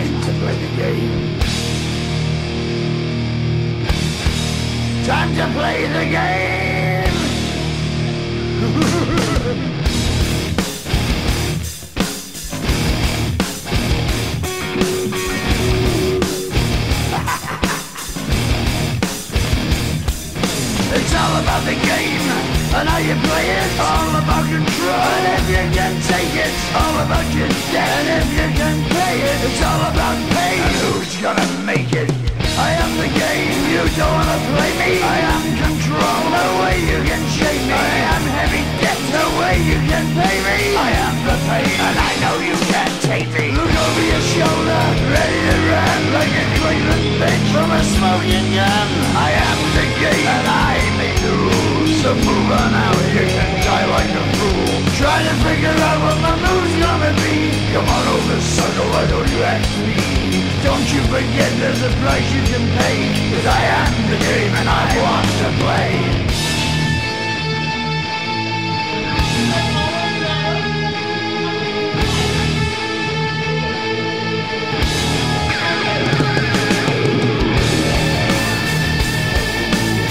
time to play the game. Time to play the game. It's all about the game and how you play it. All about control, and if you can take it, all about your debt. And if you can pay it, it's all about pain. And who's gonna make it? I am the game, you don't wanna play me. I am control, no way you can shake me. I am heavy debt, no way you can pay me. I am the pain, and I know you can't take me. Look over your shoulder, ready to run like a Cleveland bitch from a smoking gun. I am the game, and I make the rules. So move on out, you can die like a fool. Trying to figure out what my move's gonna be. Come on over, sucker, why don't you ask me? Don't you forget there's a price you can pay. Cause I am the game and I want to play.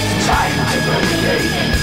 It's time to play the game.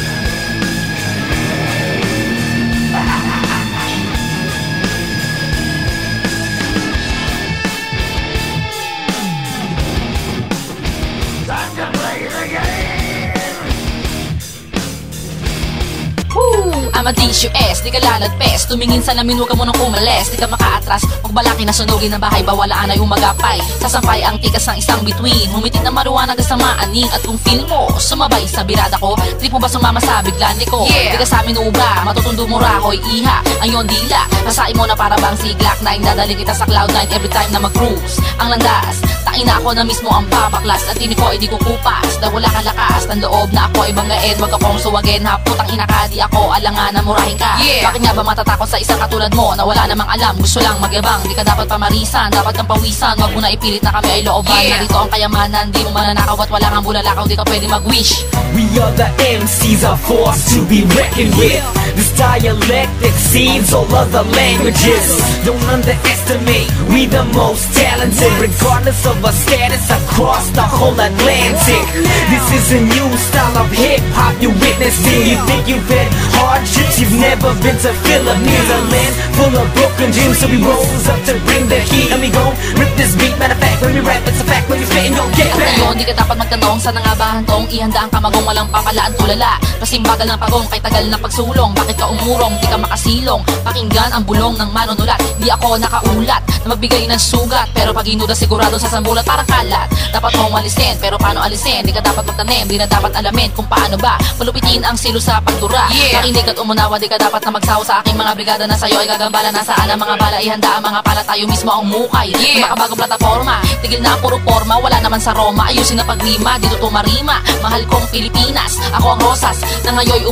I'm a DCUS, di ka lalagpes. Tumingin sa lamin, huwag ka munang umalis. Di ka makaatras, huwag balakin na sunugin ng bahay. Bawalaan ay umagapay. Sasampay ang tikas ng isang bituin. Humitik na maruwanag sa maaning. At kung feel mo, sumabay sa birada ko. Trip mo ba sumama sa biglan ko? Di ka sa amin ubra, matutundo mo rahoy iha. Ang yon dila, masain mo na para bang si Glock 9. Dadaling kita sa Cloud9 every time na mag-cruise. Ang landas, tain na ako na mismo ang babaklas. At tini ko ay di kukupas. Na wala kang lakas, ng loob na ako ay banggain. Wag akong suwagin, haputang inaka, di ako alangan na murahin ka. Bakit nga ba matatakot sa isang katulad mo na wala namang alam, gusto lang magyabang? Di ka dapat pamarisan, dapat kang pawisan. Wag mo na ipilit na kami ay looban. Narito ang kayamanan, di mo mananakaw at wala kang bulalakaw. Di ka pwede mag-wish. We are the MCs, a force to be reckoned with. This dialect exceeds all other languages. Don't underestimate, we the most talented. Regardless of our status across the whole Atlantic. This is a new style of hip-hop you're witnessing. You think you've had hardships, you've never been to Philippines. A land full of broken dreams, so we rose up to bring the heat. And we gon' rip this beat, matter of fact, when we rap, it's a fact. When you spit, you'll get back. Ngayon, di ka dapat magtanong sa nangabahan tong ihanda ang kamagong walang papalaan tulala. Kasing bagal ng pagong kay tagal ng pagsulong. Bakit ka umurong, di ka makasilong? Pakinggan ang bulong ng manunulat. Di ako nakaulat na magbigay ng sugat, pero pag inuda sigurado sa sambulat parang kalat. Dapat mong alisin, pero paano alisin? Di ka dapat magtanim, di na dapat alamin kung paano ba palupitin ang silo sa pagdura. Nakinig at umunawa, di ka dapat na magsawa sa aking mga brigada na sa'yo ay gagambala. Nasaan ang mga bala, ihanda ang mga pala, tayo mismo ang mukay. Makabagong plataforma, tigil na ang puro forma, wala naman sa Roma. Ayusin na pagrima, dito tumarima. Mahal kong Pilipinas, ako ang rosas na ngayon